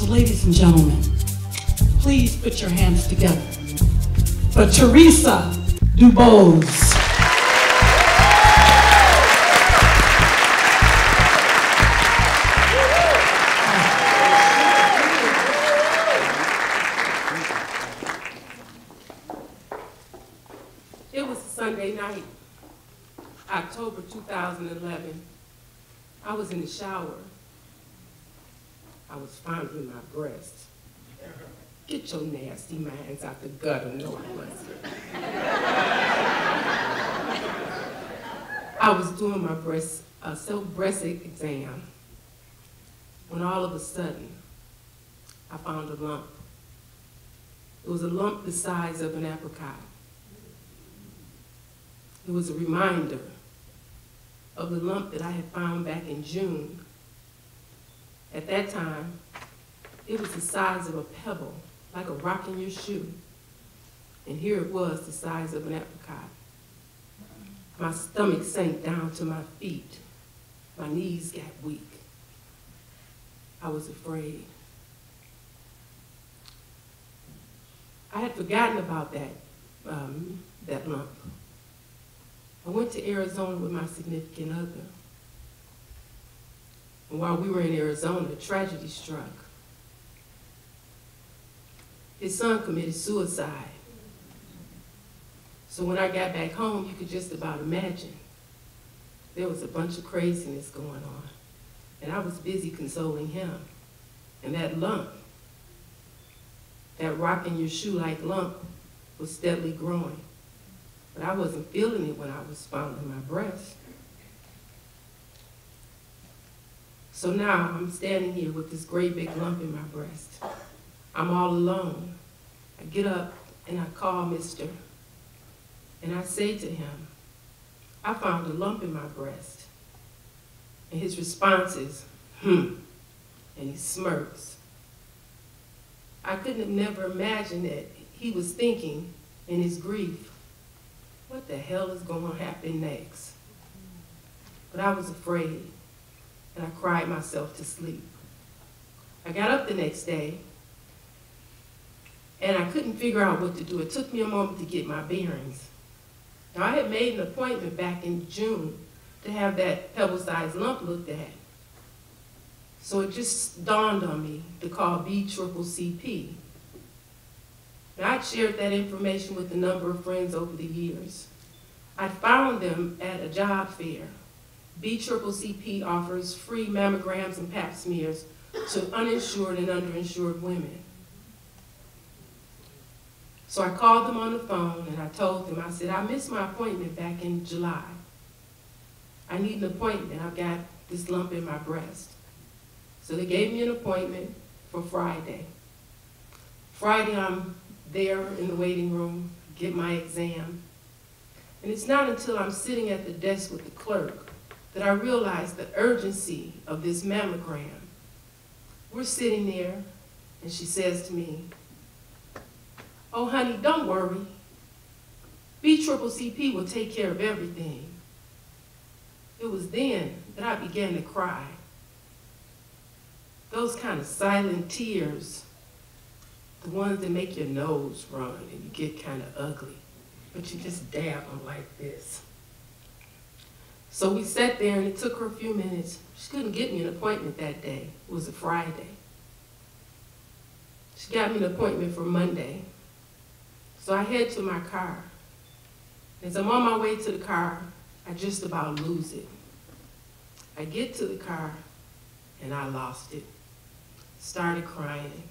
ladies and gentlemen, please put your hands together for Teresa Dubos. It was Sunday night, October 2011. I was in the shower. I was fondling my breast. Get your nasty minds out the gutter, no I wasn't. I was doing my self-breast exam when all of a sudden I found a lump. It was a lump the size of an apricot. It was a reminder of the lump that I had found back in June. At that time, it was the size of a pebble, like a rock in your shoe. And here it was, the size of an apricot. My stomach sank down to my feet. My knees got weak. I was afraid. I had forgotten about that lump. I went to Arizona with my significant other. And while we were in Arizona, tragedy struck. His son committed suicide. So when I got back home, you could just about imagine. There was a bunch of craziness going on. And I was busy consoling him. And that lump, that rock in your shoe-like lump, was steadily growing. But I wasn't feeling it when I was fondling my breast. So now I'm standing here with this great big lump in my breast. I'm all alone. I get up and I call Mr. And I say to him, I found a lump in my breast. And his response is, and he smirks. I couldn't have never imagined that he was thinking in his grief, what the hell is going to happen next? But I was afraid, and I cried myself to sleep. I got up the next day, and I couldn't figure out what to do. It took me a moment to get my bearings. Now, I had made an appointment back in June to have that pebble-sized lump looked at. So it just dawned on me to call BCCC. Now, I'd shared that information with a number of friends over the years. I found them at a job fair. BCCC offers free mammograms and pap smears to uninsured and underinsured women. So I called them on the phone and I told them, I said, I missed my appointment back in July. I need an appointment. I've got this lump in my breast. So they gave me an appointment for Friday. Friday, I'm there in the waiting room, get my exam. And it's not until I'm sitting at the desk with the clerk that I realize the urgency of this mammogram. We're sitting there, and she says to me, oh, honey, don't worry. BCCC will take care of everything. It was then that I began to cry. Those kind of silent tears, the ones that make your nose run and you get kind of ugly, but you just dab them like this. So we sat there and it took her a few minutes. She couldn't get me an appointment that day. It was a Friday. She got me an appointment for Monday. So I head to my car. As I'm on my way to the car, I just about lose it. I get to the car and I lost it. Started crying.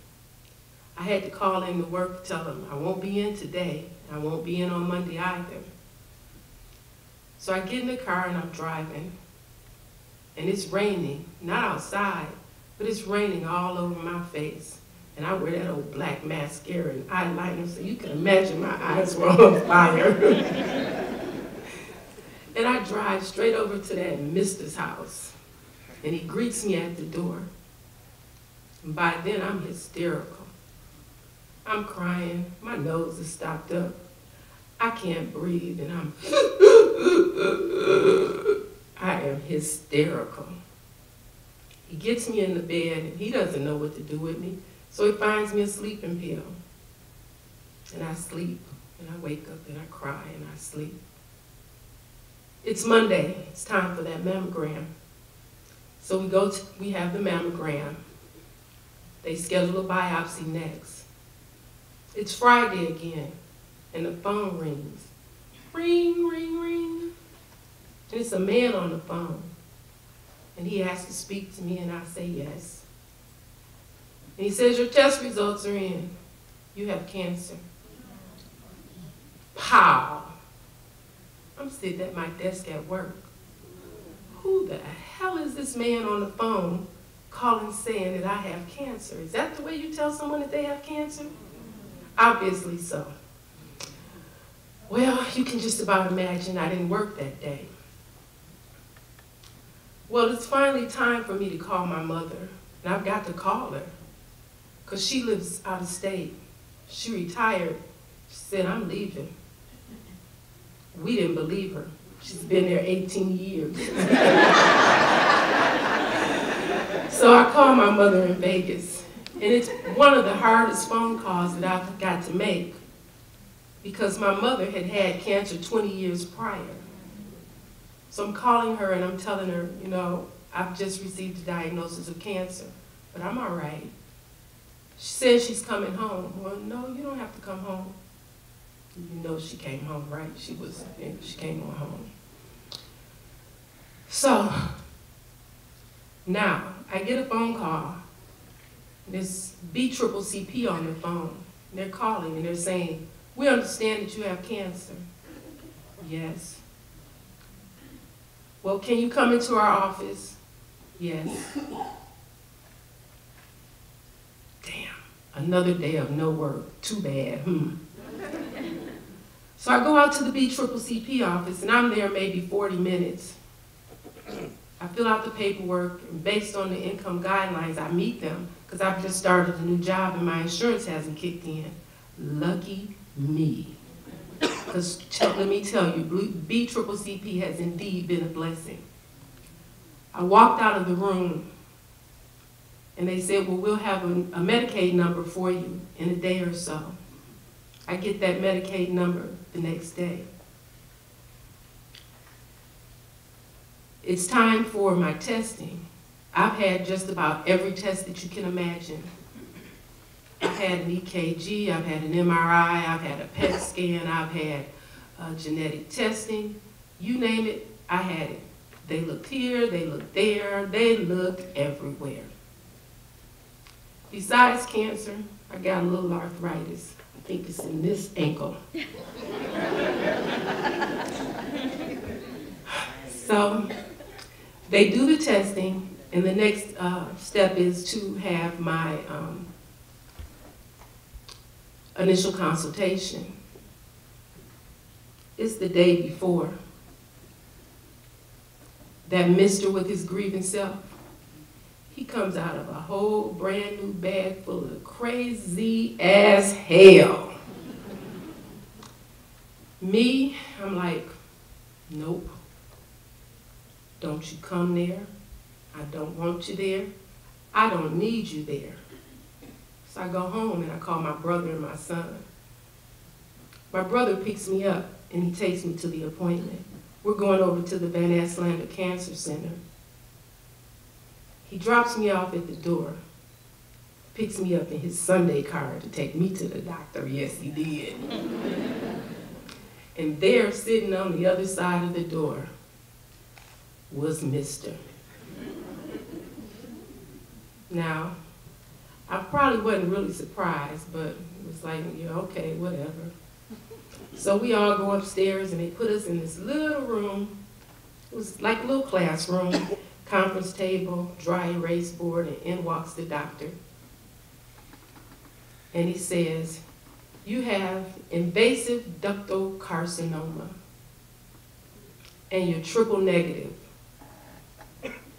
I had to call in to work to tell them I won't be in today. I won't be in on Monday either. So I get in the car and I'm driving. And it's raining, not outside, but it's raining all over my face. And I wear that old black mascara and eyeliner, so you can imagine my eyes were on fire. And I drive straight over to that mister's house. And he greets me at the door. And by then, I'm hysterical. I'm crying, my nose is stopped up. I can't breathe, and I am hysterical. He gets me in the bed, and he doesn't know what to do with me, so he finds me a sleeping pill. And I sleep, and I wake up, and I cry, and I sleep. It's Monday. It's time for that mammogram. So we have the mammogram. They schedule a biopsy next. It's Friday again, and the phone rings. Ring, ring, ring. And it's a man on the phone. And he asks to speak to me, and I say yes. And he says, your test results are in. You have cancer. Pow! I'm sitting at my desk at work. Who the hell is this man on the phone calling saying that I have cancer? Is that the way you tell someone that they have cancer? Obviously so. Well, you can just about imagine I didn't work that day. Well, it's finally time for me to call my mother, and I've got to call her, because she lives out of state. She retired. She said, I'm leaving. We didn't believe her. She's been there 18 years. So I called my mother in Vegas, and it's one of the hardest phone calls that I've got to make, because my mother had had cancer 20 years prior. So I'm calling her and I'm telling her, you know, I've just received a diagnosis of cancer, but I'm all right. She says she's coming home. Well, no, you don't have to come home. You know she came home, right? She came on home. So now I get a phone call. There's BCCP on the phone. And they're calling and they're saying, we understand that you have cancer. Yes. Well, can you come into our office? Yes. Damn, another day of no work. Too bad, So I go out to the BCCP office, and I'm there maybe 40 minutes. I fill out the paperwork, and based on the income guidelines, I meet them, because I've just started a new job and my insurance hasn't kicked in. Lucky me. Because let me tell you, BCCP has indeed been a blessing. I walked out of the room, and they said, well, we'll have a Medicaid number for you in a day or so. I get that Medicaid number the next day. It's time for my testing. I've had just about every test that you can imagine. I've had an EKG, I've had an MRI, I've had a PET scan, I've had genetic testing. You name it, I had it. They looked here, they looked there, they looked everywhere. Besides cancer, I got a little arthritis. I think it's in this ankle. So they do the testing, and the next step is to have my initial consultation. It's the day before. That mister with his grieving self, he comes out of a whole brand new bag full of crazy as hell. Me, I'm like, nope. Don't you come there. I don't want you there. I don't need you there. So I go home and I call my brother and my son. My brother picks me up and he takes me to the appointment. We're going over to the Van Aslander Cancer Center. He drops me off at the door, picks me up in his Sunday car to take me to the doctor. Yes, he did. And there, sitting on the other side of the door, was Mr. Now, I probably wasn't really surprised, but it was like, yeah, okay, whatever. So we all go upstairs and they put us in this little room. It was like a little classroom, conference table, dry erase board, and in walks the doctor. And he says, you have invasive ductal carcinoma and you're triple negative.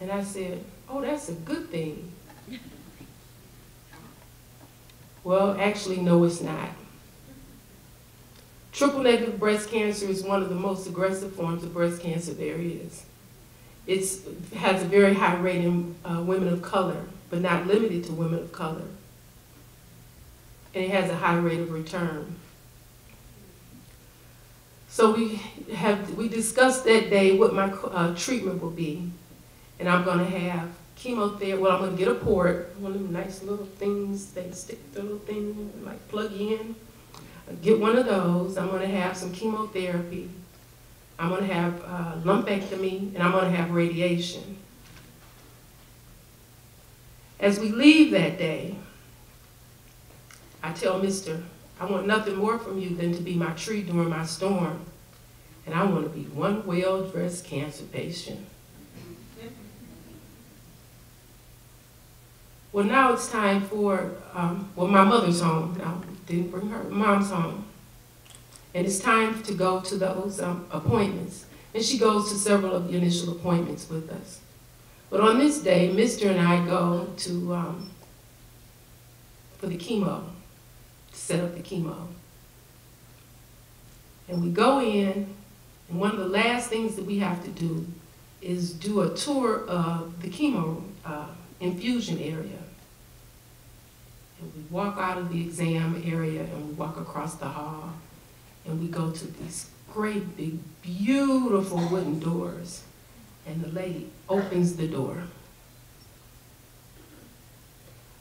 And I said, oh, that's a good thing. Well, actually, no, it's not. Triple negative breast cancer is one of the most aggressive forms of breast cancer there is. It has a very high rate in women of color, but not limited to women of color. And it has a high rate of return. So we discussed that day what my treatment will be. And I'm gonna have chemotherapy. Well, I'm gonna get a port, one of them nice little things, they stick the little thing, like plug in. Get one of those. I'm gonna have some chemotherapy. I'm gonna have lumpectomy, and I'm gonna have radiation. As we leave that day, I tell Mr., I want nothing more from you than to be my tree during my storm. And I want to be one well-dressed cancer patient. Well, now it's time for, well, my mother's home. Now, didn't bring her, mom's home. And it's time to go to those appointments. And she goes to several of the initial appointments with us. But on this day, Mr. and I go to, for the chemo, to set up the chemo. And we go in, and one of the last things that we have to do is do a tour of the chemo infusion area. And we walk out of the exam area and we walk across the hall and we go to these great big beautiful wooden doors, and the lady opens the door.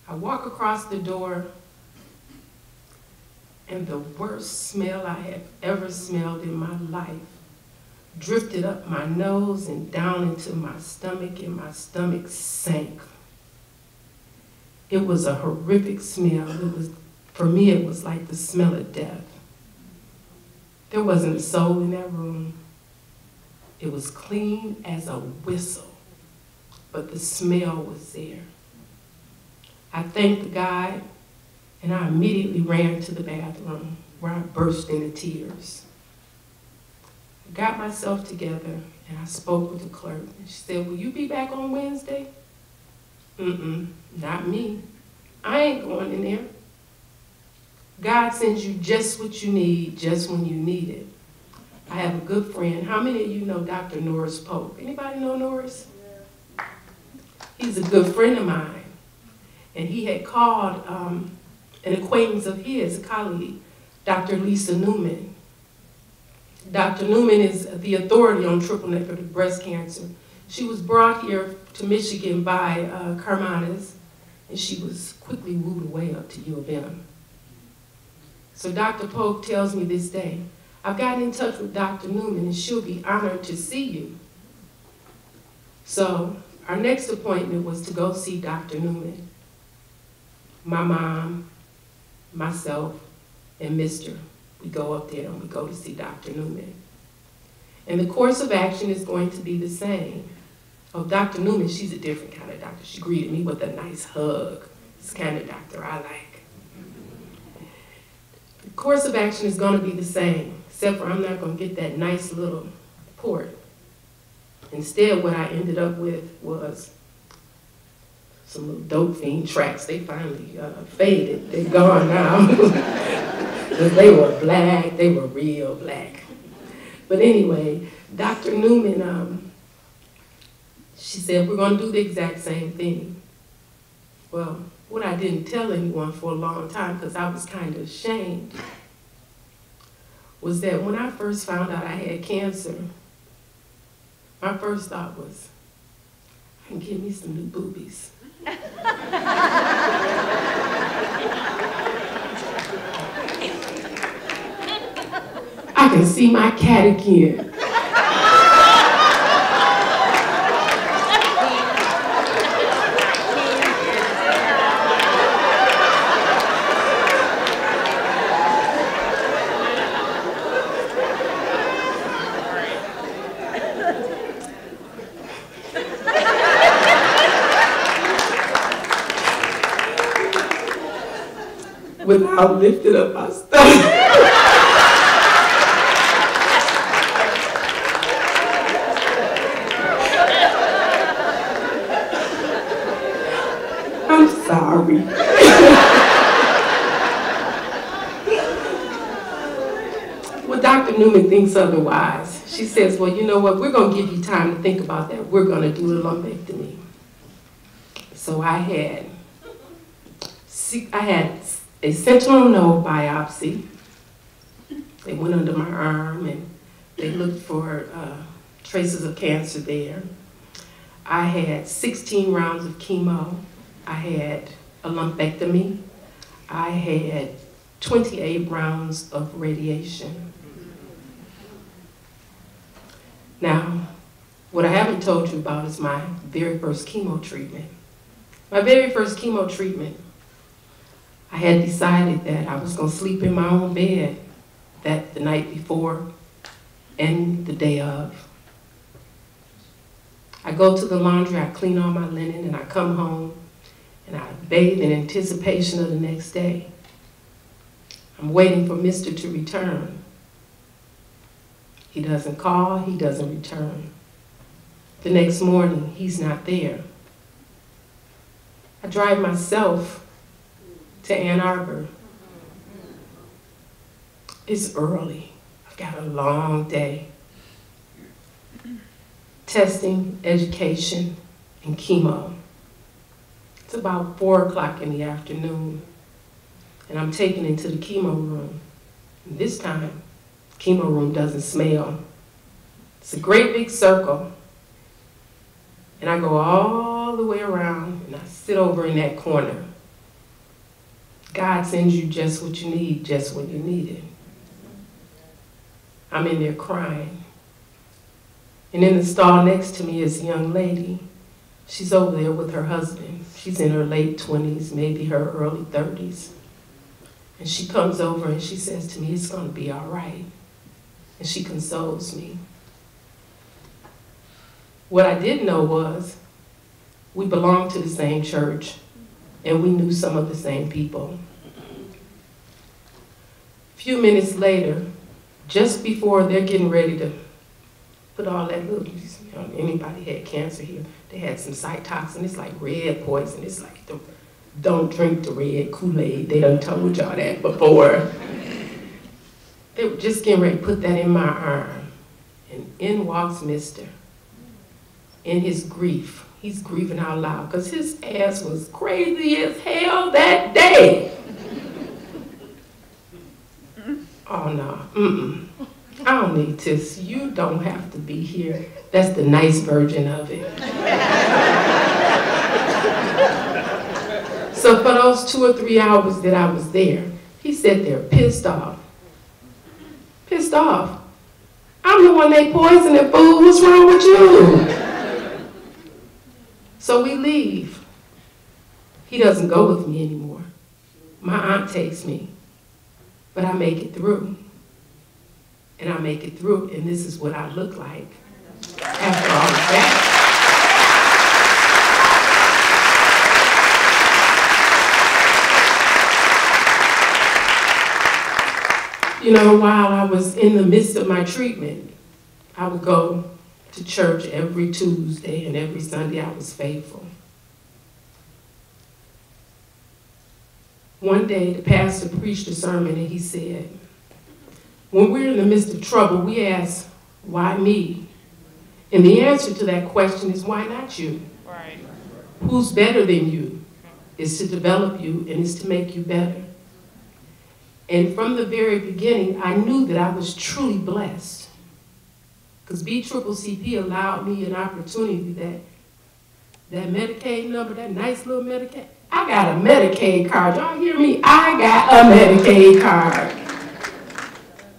I walk across the door and the worst smell I have ever smelled in my life drifted up my nose and down into my stomach, and my stomach sank. It was a horrific smell. It was, for me, it was like the smell of death. There wasn't a soul in that room. It was clean as a whistle, but the smell was there. I thanked the guy, and I immediately ran to the bathroom where I burst into tears. I got myself together and I spoke with the clerk. And she said, "Will you be back on Wednesday?" Not me. I ain't going in there. God sends you just what you need, just when you need it. I have a good friend. How many of you know Dr. Norris Pope? Anybody know Norris? Yeah. He's a good friend of mine. And he had called an acquaintance of his, a colleague, Dr. Lisa Newman. Dr. Newman is the authority on triple-negative breast cancer. She was brought here to Michigan by Carmanis, and she was quickly wooed away up to U of M. So Dr. Pope tells me this day, "I've gotten in touch with Dr. Newman, and she'll be honored to see you." So our next appointment was to go see Dr. Newman. My mom, myself, and Mr. We go up there and we go to see Dr. Newman. And the course of action is going to be the same. Oh, Dr. Newman, she's a different kind of doctor. She greeted me with a nice hug. It's the kind of doctor I like. The course of action is going to be the same, except for I'm not going to get that nice little port. Instead, what I ended up with was some little dope fiend tracks. They finally faded. They're gone now. Because they were black. They were real black. But anyway, Dr. Newman, she said, "We're going to do the exact same thing." Well, what I didn't tell anyone for a long time, because I was kind of ashamed, was that when I first found out I had cancer, my first thought was, I can get me some new boobies. I can see my cat again. Without lifting up my stomach. I'm sorry. Well, Dr. Newman thinks otherwise. She says, well, you know what, we're going to give you time to think about that. We're going to do a lumpectomy. So I had a sentinel node biopsy. They went under my arm and they looked for traces of cancer there. I had 16 rounds of chemo. I had a lumpectomy. I had 28 rounds of radiation. Now, what I haven't told you about is my very first chemo treatment. My very first chemo treatment, I had decided that I was going to sleep in my own bed the night before and the day of. I go to the laundry, I clean all my linen, and I come home, and I bathe in anticipation of the next day. I'm waiting for Mr. to return. He doesn't call, he doesn't return. The next morning, he's not there. I drive myself to Ann Arbor. It's early. I've got a long day. Testing, education, and chemo. It's about 4 o'clock in the afternoon, and I'm taken into the chemo room. And this time, the chemo room doesn't smell. It's a great big circle, and I go all the way around, and I sit over in that corner. God sends you just what you need, just when you need it. I'm in there crying. And in the stall next to me is a young lady. She's over there with her husband. She's in her late 20s, maybe her early 30s. And she comes over and she says to me, it's going to be all right. And she consoles me. What I didn't know was we belonged to the same church and we knew some of the same people. A few minutes later, just before they're getting ready to put all that little, anybody had cancer here, they had some cytoxin. It's like red poison. It's like, don't drink the red Kool-Aid. They done told y'all that before. They were just getting ready to put that in my arm. And in walks Mr. In his grief. He's grieving out loud because his ass was crazy as hell that day. Oh no, I don't need this. You don't have to be here. That's the nice version of it. So for those 2 or 3 hours that I was there, he sat there pissed off. Pissed off. I'm the one they poisoned, fool. What's wrong with you? So we leave. He doesn't go with me anymore. My aunt takes me. But I make it through. And I make it through, and this is what I look like after all of that. You know, while I was in the midst of my treatment, I would go to church every Tuesday, and every Sunday I was faithful. One day, the pastor preached a sermon, and he said, when we're in the midst of trouble, we ask, why me? And the answer to that question is, why not you? Right. Who's better than you? Is to develop you, and is to make you better. And from the very beginning, I knew that I was truly blessed. Because BCCCP allowed me an opportunity that Medicaid number, that nice little Medicaid, I got a Medicaid card. Y'all hear me? I got a Medicaid card.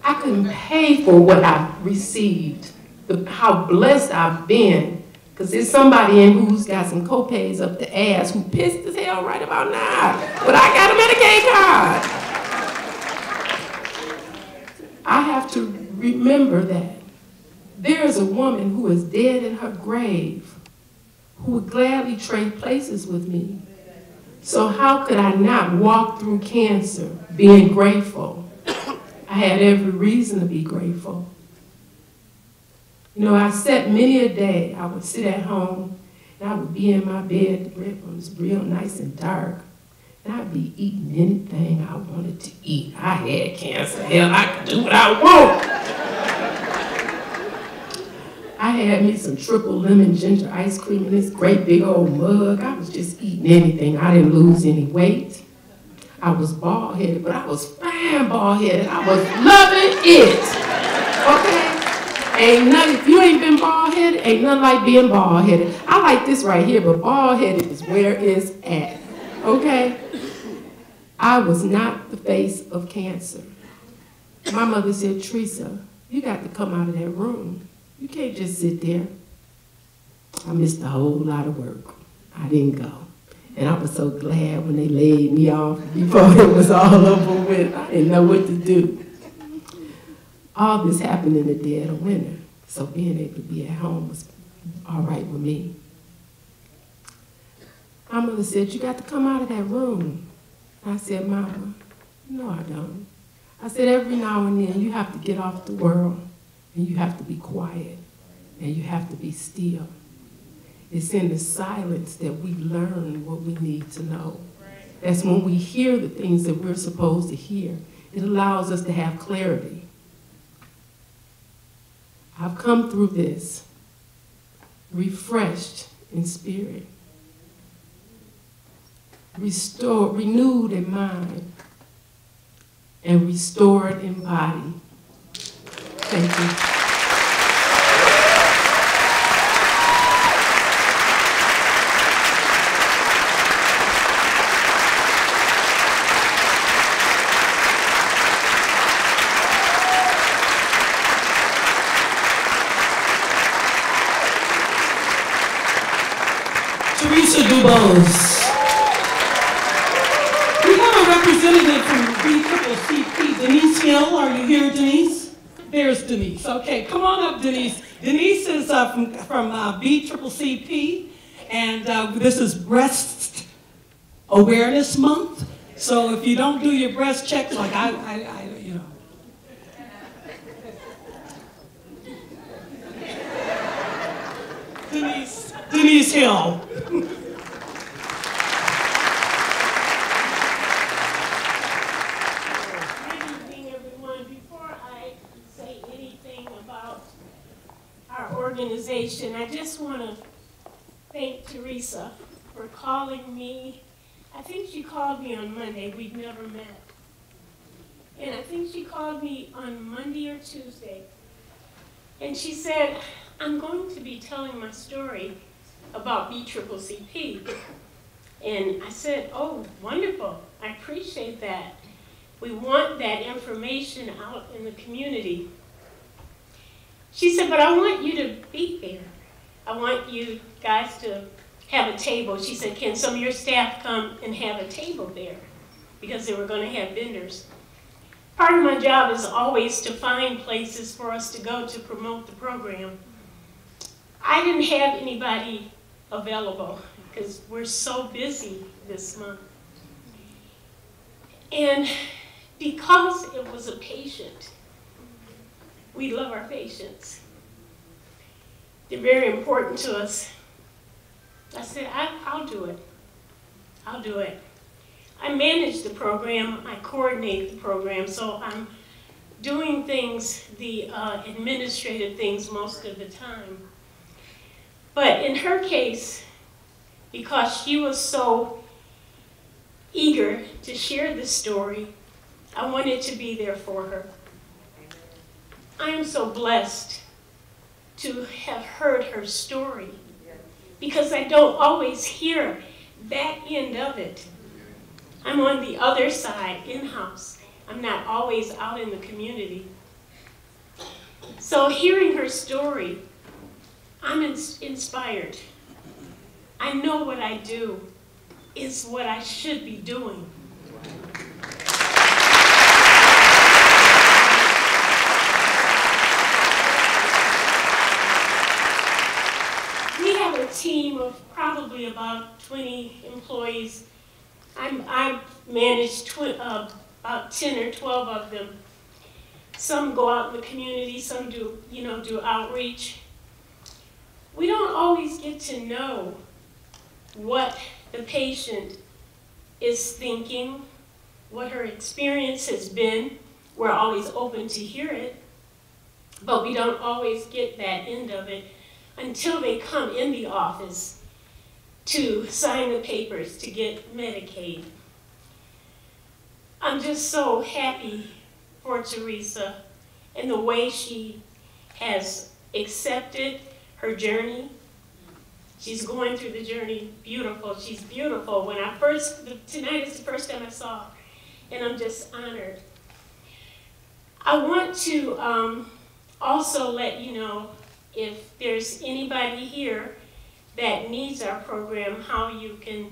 I couldn't pay for what I received, how blessed I've been. Because there's somebody in who's got some copays up the ass who pissed as hell right about now. But I got a Medicaid card. I have to remember that there is a woman who is dead in her grave who would gladly trade places with me. So how could I not walk through cancer being grateful? I had every reason to be grateful. You know, I sat many a day. I would sit at home and I would be in my bed. The bedroom was real nice and dark. And I'd be eating anything I wanted to eat. I had cancer. Hell, I could do what I want. I had me some triple lemon ginger ice cream in this great big old mug. I was just eating anything. I didn't lose any weight. I was bald-headed, but I was fine bald-headed. I was loving it, okay? Ain't nothing, if you ain't been bald-headed, ain't nothing like being bald-headed. I like this right here, but bald-headed is where it's at, okay? I was not the face of cancer. My mother said, Teresa, you got to come out of that room. You can't just sit there. I missed a whole lot of work. I didn't go. And I was so glad when they laid me off before it was all over with. I didn't know what to do. All this happened in the dead of winter, so being able to be at home was all right with me. My mother said, you got to come out of that room. I said, Mama, no, I don't. I said, every now and then you have to get off the world and you have to be quiet and you have to be still. It's in the silence that we learn what we need to know. That's when we hear the things that we're supposed to hear. It allows us to have clarity. I've come through this refreshed in spirit, restored, renewed in mind, and restored in body. Thank you. Teresa Dubos. We have a representative from BCCC, Denise Hill. Are you here, Denise? There's Denise. Okay, come on up, Denise. Denise is from BCCC, and this is Breast Awareness Month. So if you don't do your breast checks, like I you know. Denise Hill. Organization. I just want to thank Teresa for calling me. I think she called me on Monday. We've never met. And I think she called me on Monday or Tuesday. And she said, I'm going to be telling my story about BCCC. And I said, oh, wonderful. I appreciate that. We want that information out in the community. She said, but I want you to be there. I want you guys to have a table. She said, can some of your staff come and have a table there? Because they were going to have vendors. Part of my job is always to find places for us to go to promote the program. I didn't have anybody available because we're so busy this month. And because it was a patient, we love our patients. They're very important to us. I said, I'll do it. I'll do it. I manage the program. I coordinate the program. So I'm doing things, the administrative things most of the time. But in her case, because she was so eager to share this story, I wanted to be there for her. I am so blessed to have heard her story because I don't always hear that end of it. I'm on the other side, in-house. I'm not always out in the community. So hearing her story, I'm inspired. I know what I do is what I should be doing. Team of probably about 20 employees. I manage about 10 or 12 of them. Some go out in the community, some do outreach. We don't always get to know what the patient is thinking, what her experience has been. We're always open to hear it. but we don't always get that end of it until they come in the office to sign the papers to get Medicaid. I'm just so happy for Teresa and the way she has accepted her journey. She's going through the journey beautiful. She's beautiful. Tonight is the first time I saw her, and I'm just honored. I want to also let you know, if there's anybody here that needs our program, how you can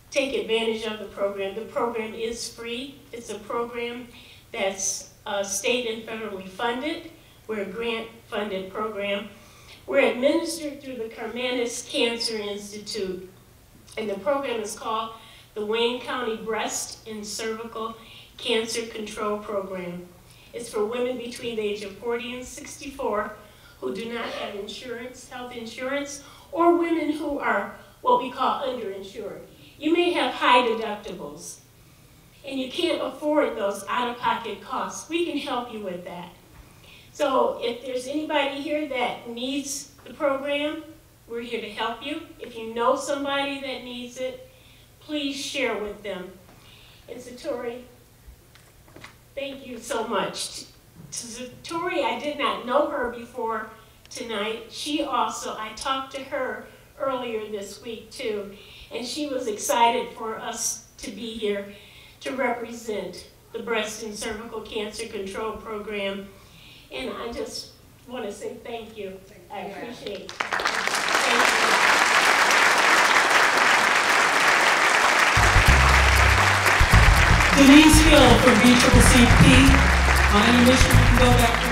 take advantage of the program. The program is free. It's a program that's state and federally funded. We're a grant-funded program. We're administered through the Karmanos Cancer Institute, and the program is called the Wayne County Breast and Cervical Cancer Control Program. It's for women between the age of 40 and 64 who do not have insurance, health insurance, or women who are what we call underinsured. You may have high deductibles, and you can't afford those out-of-pocket costs. We can help you with that. So if there's anybody here that needs the program, we're here to help you. If you know somebody that needs it, please share with them. And Satori, thank you so much. Satori, I did not know her before tonight. I talked to her earlier this week too, and she was excited for us to be here to represent the Breast and Cervical Cancer Control Program. And I just want to say thank you. I appreciate it. Thank you. Denise Hill from BCCP. On any mission, you can go back